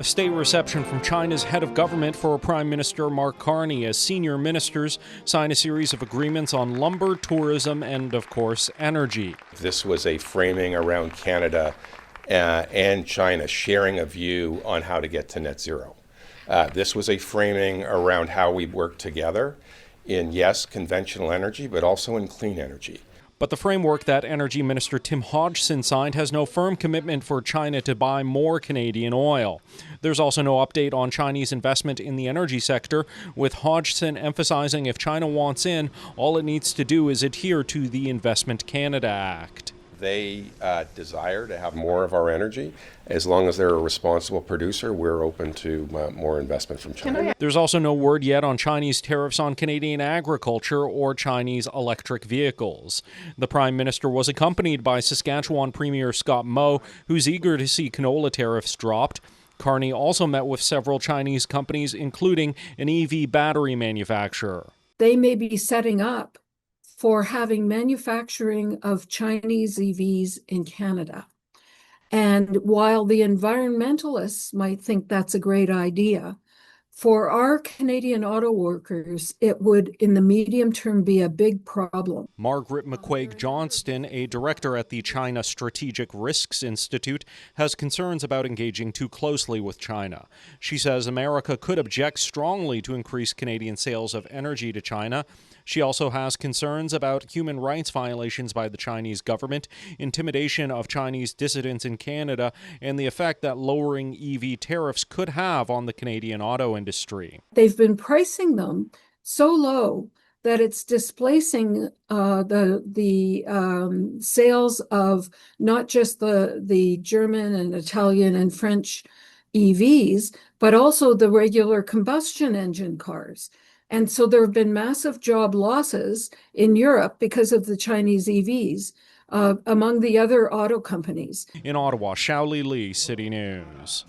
A state reception from China's head of government for Prime Minister Mark Carney as senior ministers sign a series of agreements on lumber, tourism, and, of course, energy. This was a framing around Canada and China sharing a view on how to get to net zero. This was a framing around how we work together in, yes, conventional energy, but also in clean energy. But the framework that Energy Minister Tim Hodgson signed has no firm commitment for China to buy more Canadian oil. There's also no update on Chinese investment in the energy sector, with Hodgson emphasizing if China wants in, all it needs to do is adhere to the Investment Canada Act. They desire to have more of our energy. As long as they're a responsible producer, we're open to more investment from China. There's also no word yet on Chinese tariffs on Canadian agriculture or Chinese electric vehicles. The Prime Minister was accompanied by Saskatchewan Premier Scott Moe, who's eager to see canola tariffs dropped. Carney also met with several Chinese companies, including an EV battery manufacturer. They may be setting up for having manufacturing of Chinese EVs in Canada. And while the environmentalists might think that's a great idea, for our Canadian auto workers, it would, in the medium term, be a big problem. Margaret McQuaig-Johnston, a director at the China Strategic Risks Institute, has concerns about engaging too closely with China. She says America could object strongly to increase Canadian sales of energy to China. She also has concerns about human rights violations by the Chinese government, intimidation of Chinese dissidents in Canada, and the effect that lowering EV tariffs could have on the Canadian auto industry. They've been pricing them so low that it's displacing the sales of not just the German and Italian and French EVs, but also the regular combustion engine cars. And so there have been massive job losses in Europe because of the Chinese EVs, among the other auto companies. In Ottawa, Xiaoli Li, City News.